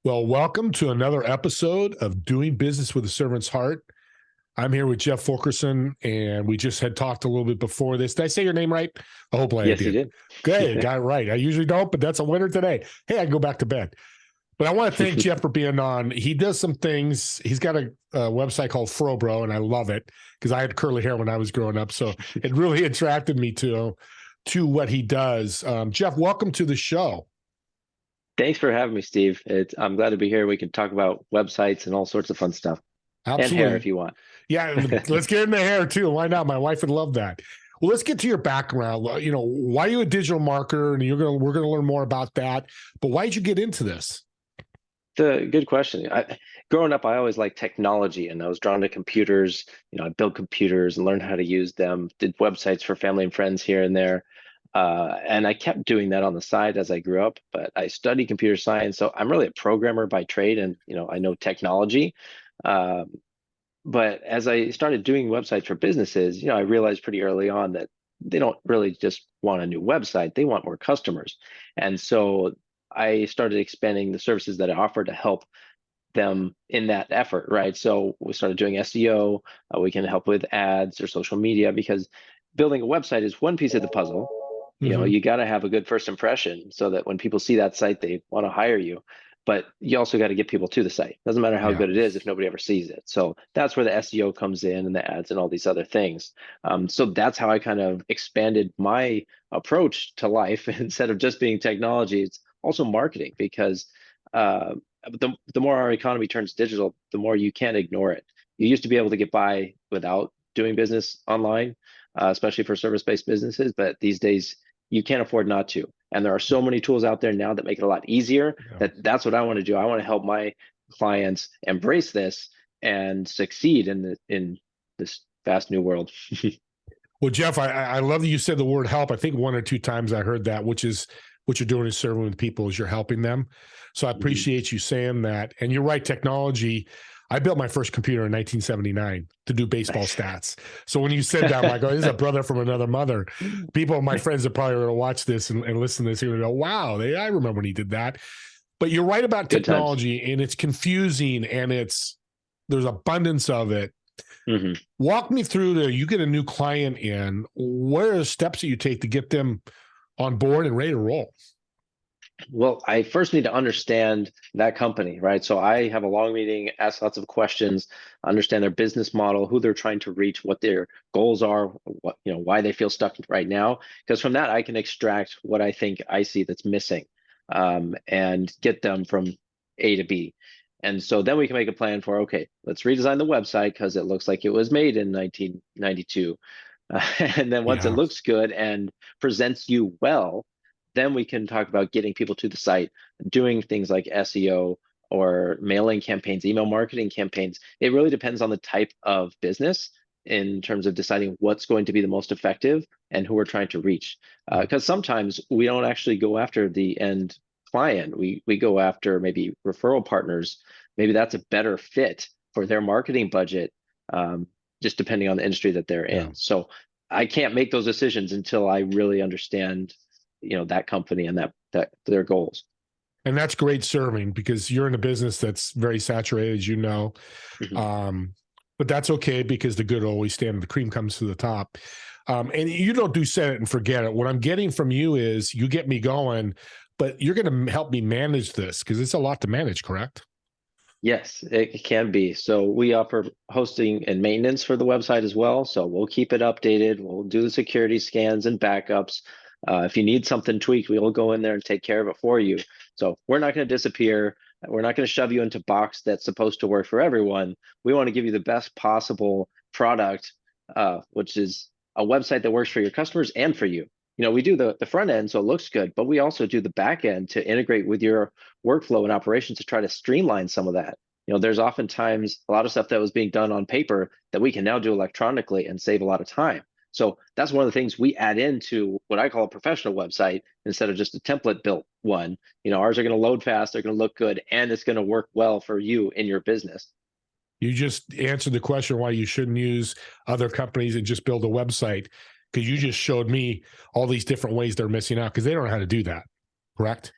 Well, welcome to another episode of Doing Business with a Servant's Heart. I'm here with Jeff Fulkerson, and we just had talked a little bit before this. Did I say your name right? Hopefully I Yes, you did. did. Good, got it right. I usually don't, but that's a winner today. Hey, I can go back to bed. But I want to thank Jeff for being on. He does some things. He's got a website called Frobro, and I love it because I had curly hair when I was growing up. So it really attracted me to what he does. Jeff, welcome to the show. Thanks for having me, Steve. I'm glad to be here. We can talk about websites and all sorts of fun stuff. Absolutely. And hair if you want. Yeah, let's get into hair too. Why not? My wife would love that. Well, let's get to your background. You know, why are you a digital marketer? And we're gonna learn more about that. But why did you get into this? The good question. Growing up, I always liked technology, and I was drawn to computers. I built computers and learned how to use them. Did websites for family and friends here and there, and I kept doing that on the side as I grew up. But I studied computer science, so I'm really a programmer by trade, and I know technology. Um, But as I started doing websites for businesses, I realized pretty early on that they don't really just want a new website, they want more customers. And so I started expanding the services that I offer to help them in that effort, right? So we started doing SEO, we can help with ads or social media because building a website is one piece of the puzzle. You got to have a good first impression so that when people see that site, they want to hire you. But you also got to get people to the site. Doesn't matter how good it is if nobody ever sees it. So that's where the SEO comes in and the ads and all these other things. So that's how I kind of expanded my approach to life. Instead of just being technology, it's also marketing because the more our economy turns digital, the more you can't ignore it. You used to be able to get by without doing business online, especially for service-based businesses, but these days you can't afford not to. And there are so many tools out there now that make it a lot easier. That's what I want to do. I want to help my clients embrace this and succeed in this fast new world. Well, Jeff, I love that you said the word help. I think one or two times I heard that, which is what you're doing is serving with people as you're helping them. So I appreciate you saying that. And you're right, technology. I built my first computer in 1979 to do baseball stats. So when you said that, I'm like, oh, this is a brother from another mother. People, my friends are probably going to watch this and listen to this and go, wow, I remember when he did that. But you're right about technology, and it's confusing, and there's abundance of it. Walk me through you get a new client in. What are the steps that you take to get them on board and ready to roll? Well, I first need to understand that company, right? So I have a long meeting, ask lots of questions, understand their business model, who they're trying to reach, what their goals are, why they feel stuck right now. Because from that, I can extract what I think I see that's missing, and get them from A to B. And so then we can make a plan for, okay, let's redesign the website because it looks like it was made in 1992. And then once it looks good and presents you well, then we can talk about getting people to the site, doing things like SEO or mailing campaigns, email marketing campaigns. It really depends on the type of business in terms of deciding what's going to be the most effective and who we're trying to reach. Because sometimes we don't actually go after the end client. We go after maybe referral partners. Maybe that's a better fit for their marketing budget, just depending on the industry that they're in. So I can't make those decisions until I really understand that company and that their goals. And that's great serving because you're in a business that's very saturated, as you know. But that's okay because the good always stand, the cream comes to the top. And you don't do set it and forget it. What I'm getting from you is you get me going, but you're going to help me manage this because it's a lot to manage, correct? Yes, it can be. So we offer hosting and maintenance for the website as well. So we'll keep it updated. We'll do the security scans and backups. If you need something tweaked, we will go in there and take care of it for you. So we're not going to disappear. We're not going to shove you into a box that's supposed to work for everyone. We want to give you the best possible product, which is a website that works for your customers and for you. We do the front end so it looks good, but we also do the back end to integrate with your workflow and operations to try to streamline some of that. There's oftentimes a lot of stuff that was being done on paper that we can now do electronically and save a lot of time. So that's one of the things we add into what I call a professional website instead of just a template built one. Ours are going to load fast, they're going to look good, and it's going to work well for you in your business. You just answered the question why you shouldn't use other companies and just build a website, because you just showed me all these different ways they're missing out because they don't know how to do that, correct?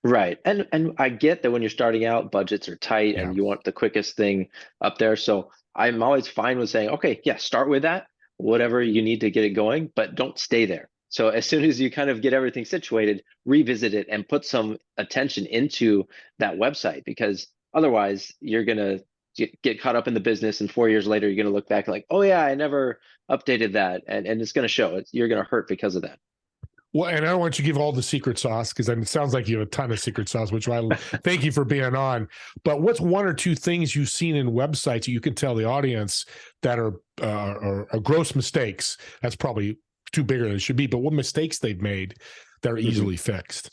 Right. And I get that when you're starting out, budgets are tight Yeah. and you want the quickest thing up there. So I'm always fine with saying, okay, yeah, start with that, whatever you need to get it going, but don't stay there. So as soon as you kind of get everything situated, revisit it and put some attention into that website, because otherwise you're gonna get caught up in the business, and 4 years later you're gonna look back like, oh yeah, I never updated that, and it's gonna show. You're gonna hurt because of that. Well, and I don't want you to give all the secret sauce because it sounds like you have a ton of secret sauce, which I thank you for being on. But what's one or two things you've seen in websites that you can tell the audience that are gross mistakes? That's probably too bigger than it should be. But what mistakes they've made that are Mhm. easily fixed?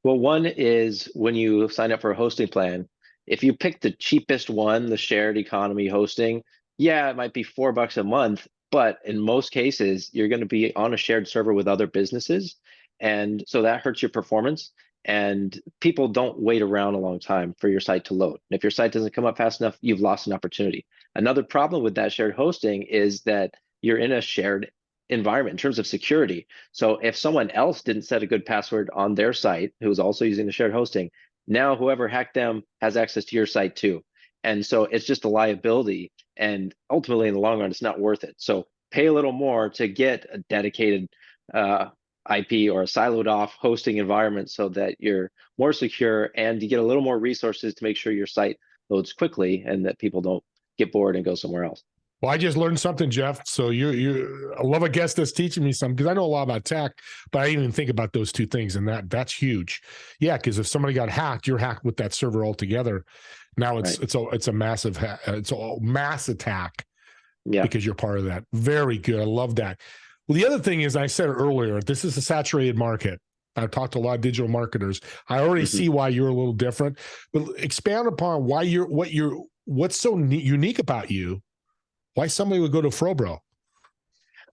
Well, one is when you sign up for a hosting plan, if you pick the cheapest one, the shared economy hosting, yeah, it might be $4 a month, but in most cases, you're going to be on a shared server with other businesses. And so that hurts your performance. And people don't wait around a long time for your site to load. And if your site doesn't come up fast enough, you've lost an opportunity. Another problem with that shared hosting is that you're in a shared environment in terms of security. So if someone else didn't set a good password on their site, who was also using the shared hosting, now whoever hacked them has access to your site too. And so it's just a liability. And ultimately, in the long run, it's not worth it. So pay a little more to get a dedicated IP or a siloed off hosting environment so that you're more secure and you get a little more resources to make sure your site loads quickly and that people don't get bored and go somewhere else. Well, I just learned something, Jeff. So I love a guest that's teaching me something because I know a lot about tech, but I didn't even think about those two things, and that's huge. Yeah, because if somebody got hacked, you're hacked with that server altogether. Now Right. it's a massive it's a mass attack Yeah. because you're part of that. Very good. I love that. Well, the other thing is, I said earlier, this is a saturated market. I've talked to a lot of digital marketers. I already Mhm. see why you're a little different, but expand upon why what's so unique about you, why somebody would go to Frobro.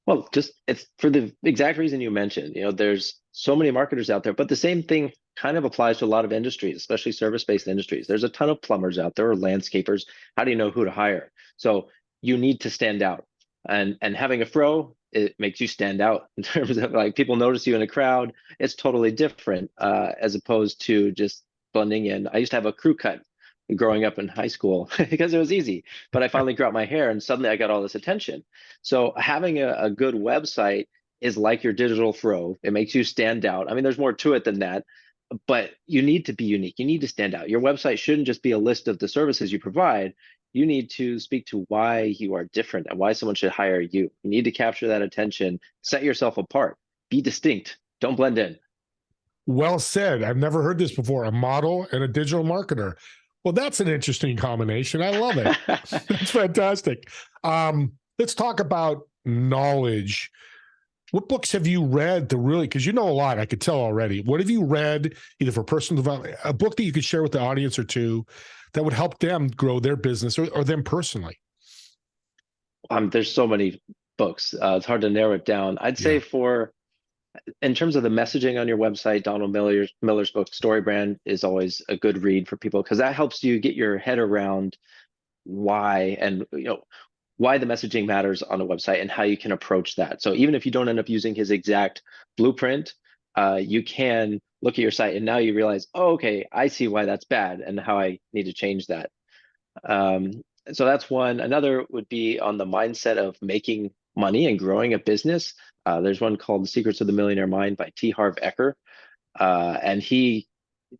Well, just it's for the exact reason you mentioned. There's so many marketers out there, but the same thing kind of applies to a lot of industries, especially service-based industries. There's a ton of plumbers out there or landscapers. How do you know who to hire? So you need to stand out. And having a fro, it makes you stand out in terms of like people notice you in a crowd. It's totally different as opposed to just blending in. I used to have a crew cut growing up in high school because it was easy, but I finally grew out my hair and suddenly I got all this attention. So having a good website is like your digital throw. It makes you stand out. I mean, there's more to it than that, but you need to be unique. You need to stand out. Your website shouldn't just be a list of the services you provide. You need to speak to why you are different and why someone should hire you. You need to capture that attention, set yourself apart, be distinct, don't blend in. Well said. I've never heard this before. A model and a digital marketer. Well, that's an interesting combination. I love it. That's fantastic. Let's talk about knowledge. What books have you read to really, because you know a lot, I could tell already. What have you read, either for personal development, a book that you could share with the audience or two that would help them grow their business or them personally? There's so many books. It's hard to narrow it down. I'd say Yeah. in terms of the messaging on your website, Donald Miller's book Story Brand is always a good read for people because that helps you get your head around why and why the messaging matters on a website and how you can approach that. So even if you don't end up using his exact blueprint, you can look at your site and now you realize, oh, okay, I see why that's bad and how I need to change that. Um, so that's one. Another would be on the mindset of making money and growing a business. There's one called The Secrets of the Millionaire Mind by T. Harv Eker. And he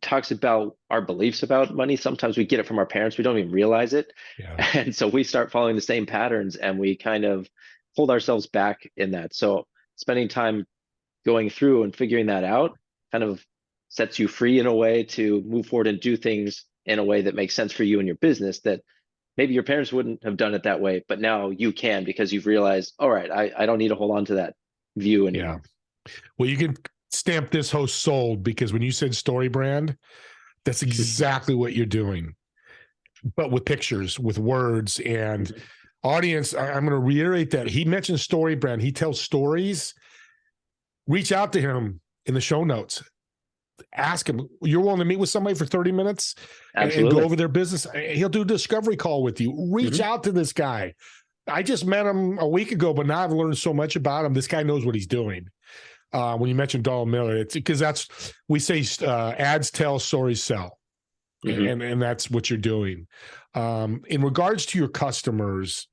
talks about our beliefs about money. Sometimes we get it from our parents, we don't even realize it. Yeah. And so we start following the same patterns and we kind of hold ourselves back in that. So spending time going through and figuring that out kind of sets you free in a way to move forward and do things in a way that makes sense for you and your business that maybe your parents wouldn't have done it that way, but now you can because you've realized, all right, I don't need to hold on to that view Yeah. anymore. Well, you can stamp this host sold because when you said story brand, that's exactly what you're doing, but with pictures, with words and audience. I'm going to reiterate that he mentioned story brand. He tells stories. Reach out to him in the show notes. Ask him, you're willing to meet with somebody for 30 minutes and go Absolutely. over their business. He'll do a discovery call with you. Reach Mhm. out to this guy. I just met him a week ago, but now I've learned so much about him. This guy knows what he's doing. when you mentioned Donald Miller, it's because we say ads tell, stories sell, Hmm. and that's what you're doing. In regards to your customers,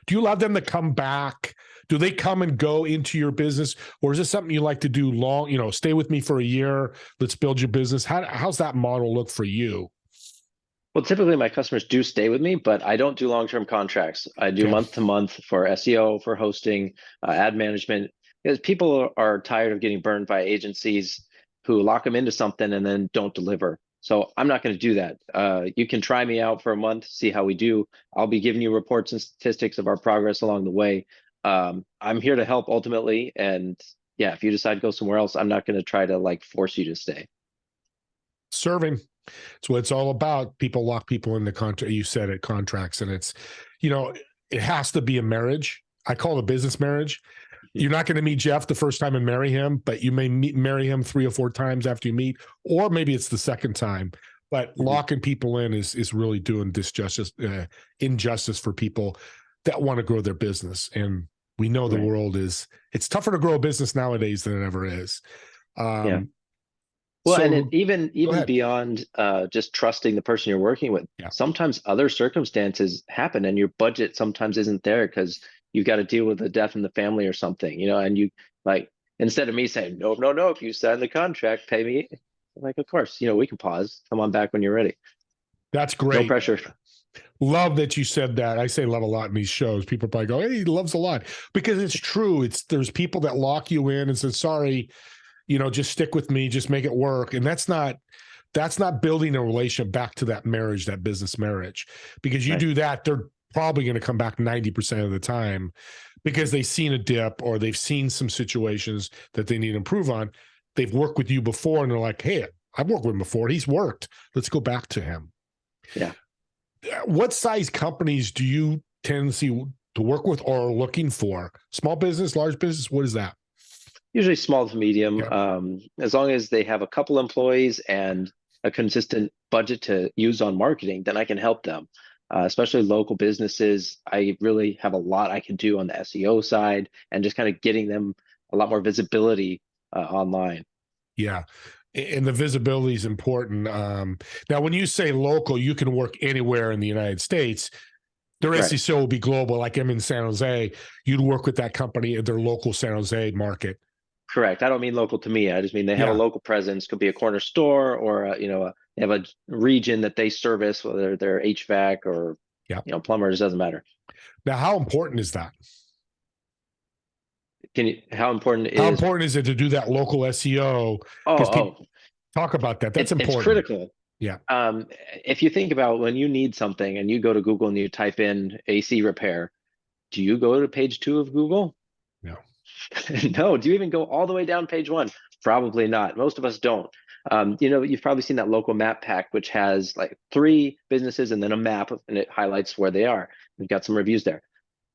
do you allow them to come back? Do they come and go into your business, or is this something you like to do long? Stay with me for a year. Let's build your business. How's that model look for you? Well, typically my customers do stay with me, but I don't do long-term contracts. I do Okay. month to month for SEO, for hosting, ad management, because people are tired of getting burned by agencies who lock them into something and then don't deliver. So I'm not going to do that. You can try me out for a month, see how we do. I'll be giving you reports and statistics of our progress along the way. I'm here to help ultimately, and yeah, if you decide to go somewhere else, I'm not going to try to like force you to stay. Serving. It's what it's all about. People lock people into contract. You said it, contracts, and you know, it has to be a marriage. I call it a business marriage. You're not going to meet Jeff the first time and marry him, but you may marry him 3 or 4 times after you meet, or maybe it's the second time. But Mhm. locking people in is really doing injustice for people that want to grow their business. And we know the Right. world it's tougher to grow a business nowadays than it ever is. Yeah. Um, Well, and it, so even go even ahead. beyond just trusting the person you're working with, Yeah. sometimes other circumstances happen, and your budget sometimes isn't there because you've got to deal with a death in the family or something, and you like instead of me saying no, no, no, if you sign the contract, pay me. Like, of course, we can pause. Come on back when you're ready. That's No great. pressure. Love that you said that. I say love a lot in these shows. People probably go, "Hey, he loves a lot," because it's true. There's people that lock you in and say, "Sorry, just stick with me, just make it work," and that's not building a relation back to that marriage, that business marriage, because you Right. do that, they're probably going to come back 90% of the time because they've seen a dip or they've seen some situations that they need to improve on. They've worked with you before and they're like, "Hey, I've worked with him before. He's worked. Let's go back to him." Yeah. What size companies do you tend to see to work with or are looking for? Small business, large business? What is that? Usually small to medium, Yeah. as long as they have a couple employees and a consistent budget to use on marketing, then I can help them. Especially local businesses, I really have a lot I can do on the SEO side and just kind of getting them a lot more visibility online. Yeah. And the visibility is important. Now, when you say local, you can work anywhere in the United States. Their Right. SEO will be global. Like I'm in San Jose, you'd work with that company at their local San Jose market. Correct. I don't mean local to me. I just mean they have a Yeah. local presence. Could be a corner store or they have a region that they service, whether they're HVAC or Yeah. plumbers. Doesn't matter. Now, how important is that? How important How is? important is it to do that local SEO? Oh, Because people oh, talk about that. That's it's important. critical. Yeah. Um, if you think about when you need something and you go to Google and you type in AC repair, do you go to page 2 of Google? Yeah. No. Do you even go all the way down page 1? Probably not. Most of us don't. You've probably seen that local map pack, which has like 3 businesses and then a map, and it highlights where they are. We've got some reviews there.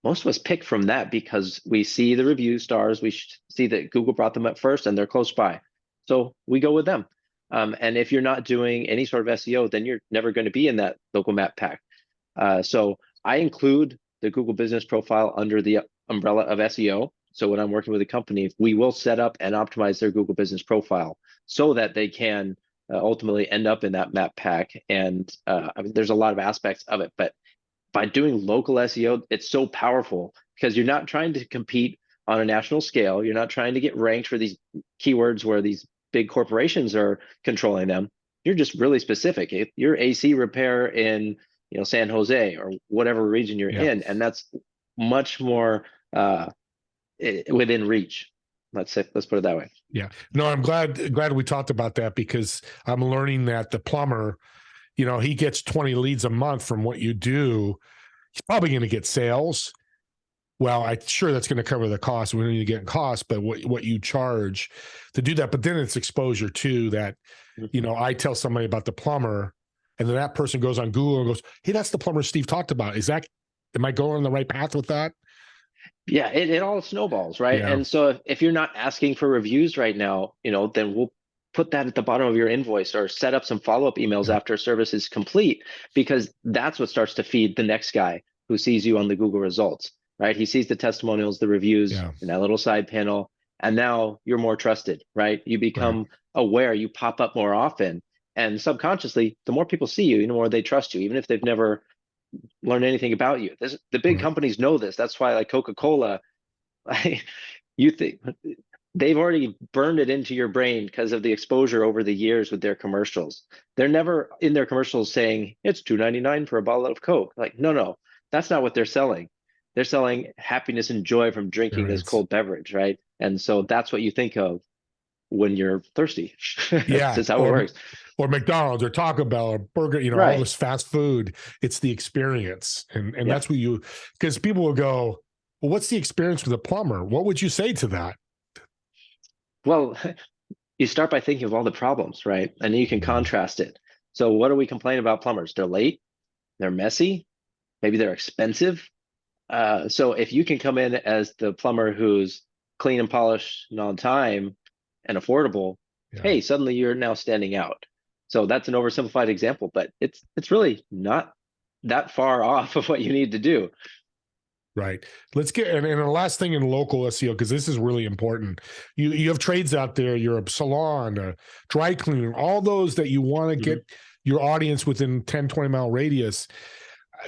Most of us pick from that because we see the review stars. We see that Google brought them up first and they're close by. So we go with them. And if you're not doing any sort of SEO, then you're never going to be in that local map pack. So I include the Google Business Profile under the umbrella of SEO. So when I'm working with a company, we will set up and optimize their Google Business Profile so that they can ultimately end up in that map pack. And I mean, there's a lot of aspects of it, but by doing local SEO, it's so powerful because you're not trying to compete on a national scale. You're not trying to get ranked for these keywords where these big corporations are controlling them. You're just really specific. If you're AC repair in San Jose or whatever region you're Yeah. in, and that's much more within reach. Let's put it that way. Yeah. No, I'm glad we talked about that because I'm learning that the plumber, he gets 20 leads a month from what you do. He's probably going to get sales. Well, I'm sure that's going to cover the cost. We don't need to get in cost, but what you charge to do that. But then it's exposure too that, Mhm. I tell somebody about the plumber and then that person goes on Google and goes, "Hey, that's the plumber Steve talked about." Am I going on the right path with that? Yeah, it all snowballs, right? Yeah. And so if you're not asking for reviews right now, then we'll put that at the bottom of your invoice or set up some follow-up emails Yeah. after service is complete, because that's what starts to feed the next guy who sees you on the Google results, right? He sees the testimonials, the reviews Yeah. in that little side panel, and now you're more trusted, right? You Right. become aware, you pop up more often, and subconsciously, the more people see you, the more they trust you, even if they've never learned anything about you. The big Right. companies know this. That's why, like Coca-Cola, you think they've already burned it into your brain because of the exposure over the years with their commercials. They're never in their commercials saying it's $2.99 for a bottle of Coke. Like, no, no, that's not what they're selling. They're selling happiness and joy from drinking this Experience. cold beverage, right? And so that's what you think of when you're thirsty. Yeah. That's how it works. Or McDonald's or Taco Bell or Burger, all Right. this fast food. It's the experience. And Yeah. that's what because people will go, well, what's the experience with a plumber? What would you say to that? Well, you start by thinking of all the problems, right? And then you can contrast it. So what do we complain about plumbers? They're late, they're messy, maybe they're expensive. So if you can come in as the plumber who's clean and polished and on time and affordable, Yeah. hey, suddenly you're now standing out. So that's an oversimplified example, but it's really not that far off of what you need to do. Right. Let's get and the last thing in local SEO, because this is really important. You have trades out there, you're a salon, a dry cleaner, all those that you want to Mhm. get your audience within 10, 20-mile radius.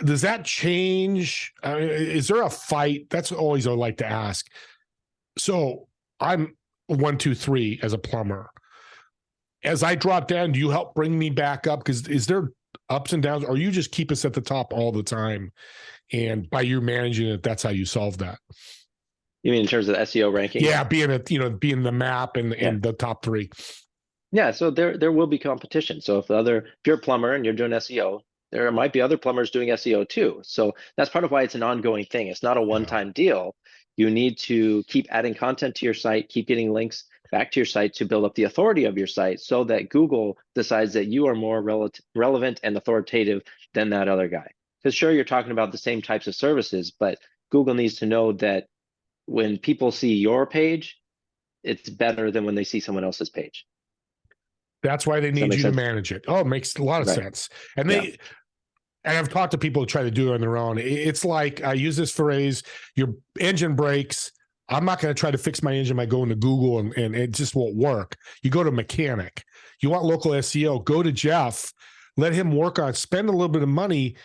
Does that change? Is there a fight? That's always I like to ask. So I'm 1, 2, 3 as a plumber. As I drop down, do you help bring me back up? Because is there ups and downs, or you just keep us at the top all the time? And by you managing it, that's how you solve that. You mean in terms of SEO rankings? Yeah, being the map and Yeah. the top three. Yeah, so there will be competition. So if you're a plumber and you're doing SEO, there might be other plumbers doing SEO too. So that's part of why it's an ongoing thing. It's not a Yeah. one-time deal. You need to keep adding content to your site, keep getting links back to your site to build up the authority of your site so that Google decides that you are more relevant and authoritative than that other guy. Because sure, you're talking about the same types of services, but Google needs to know that when people see your page, it's better than when they see someone else's page. That's why they Does that need make you to sense? manage it. Oh, it makes a lot of Right. sense. And Yeah. I've talked to people who try to do it on their own. It's like I use this phrase: your engine breaks. I'm not going to try to fix my engine by going to Google and it just won't work. You go to a mechanic. You want local SEO, go to Jeff, let him work on it, spend a little bit of money.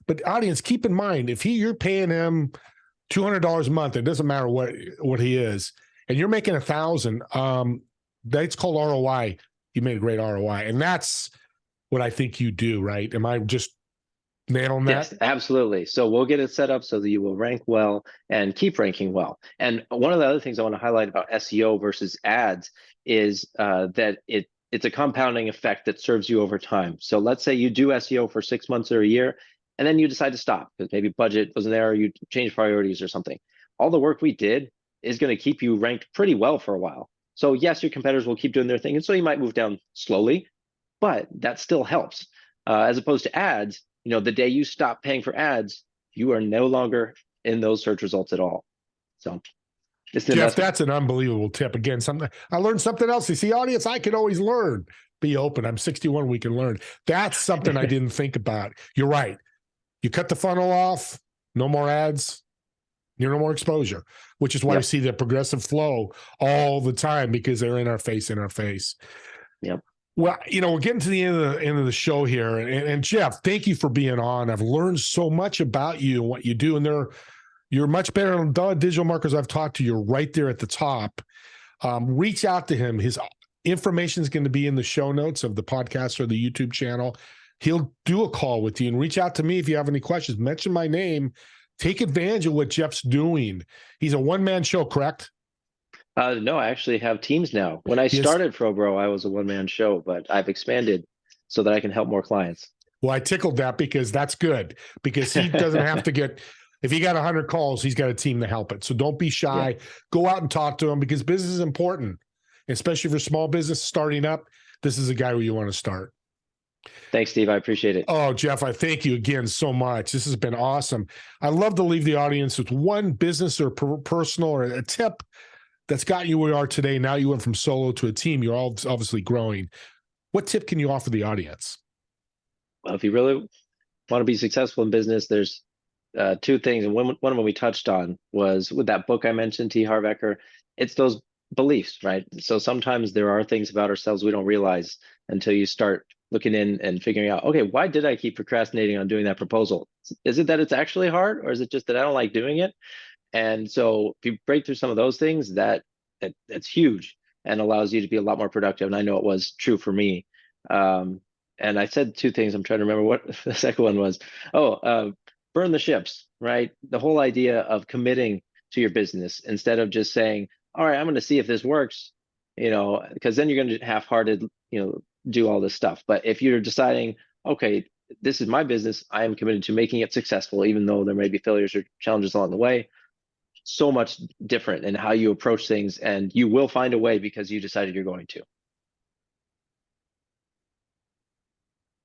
But audience, keep in mind, if you're paying him $200 a month, it doesn't matter what he is, and you're making 1,000, that's called ROI. You made a great ROI. And that's what I think you do, right? Am I just nailing that? Yes, absolutely. So we'll get it set up so that you will rank well and keep ranking well. And one of the other things I want to highlight about SEO versus ads is that it's a compounding effect that serves you over time. So let's say you do SEO for 6 months or a year, and then you decide to stop because maybe budget wasn't there, or you change priorities or something. All the work we did is going to keep you ranked pretty well for a while. So yes, your competitors will keep doing their thing, and so you might move down slowly, but that still helps. As opposed to ads, the day you stop paying for ads, you are no longer in those search results at all. So it's an Jeff, investment. that's an unbelievable tip. Again, something I learned something else. You see, audience, I can always learn. Be open. I'm 61. We can learn. That's something I didn't think about. You're right. You cut the funnel off, no more ads, no more exposure, which is why we Yep. see the progressive flow all the time because they're in our face, in our face. Yep. Well, we're getting to the end of the show here, and Jeff, thank you for being on. I've learned so much about you and what you do, and you're much better than the digital marketers I've talked to. You're right there at the top. Reach out to him. His information is going to be in the show notes of the podcast or the YouTube channel. He'll do a call with you and reach out to me if you have any questions. Mention my name. Take advantage of what Jeff's doing. He's a one-man show, correct? No, I actually have teams now. When I Yes. started Frobro, I was a one-man show, but I've expanded so that I can help more clients. Well, I tickled that because that's good because he doesn't have to get, if he got 100 calls, he's got a team to help it. So don't be shy. Yeah. Go out and talk to him because business is important, especially for small business starting up. This is a guy where you want to start. Thanks, Steve. I appreciate it. Oh, Jeff, I thank you again so much. This has been awesome. I love to leave the audience with one business or personal or a tip that's got you where you are today. Now you went from solo to a team. You're all obviously growing. What tip can you offer the audience? Well, if you really want to be successful in business, there's two things. And one of them we touched on was with that book I mentioned, T. Harv Eker. It's those beliefs, right? So sometimes there are things about ourselves we don't realize until you start looking in and figuring out, okay, why did I keep procrastinating on doing that proposal? Is it that it's actually hard, or is it just that I don't like doing it? And so if you break through some of those things, that's huge and allows you to be a lot more productive. And I know it was true for me. Um, and I said two things. I'm trying to remember what the second one was. Oh, burn the ships, right? The whole idea of committing to your business instead of just saying, all right, I'm going to see if this works, because then you're going to half-hearted, do all this stuff. But if you're deciding, okay, this is my business, I am committed to making it successful, even though there may be failures or challenges along the way, so much different in how you approach things, and you will find a way because you decided you're going to.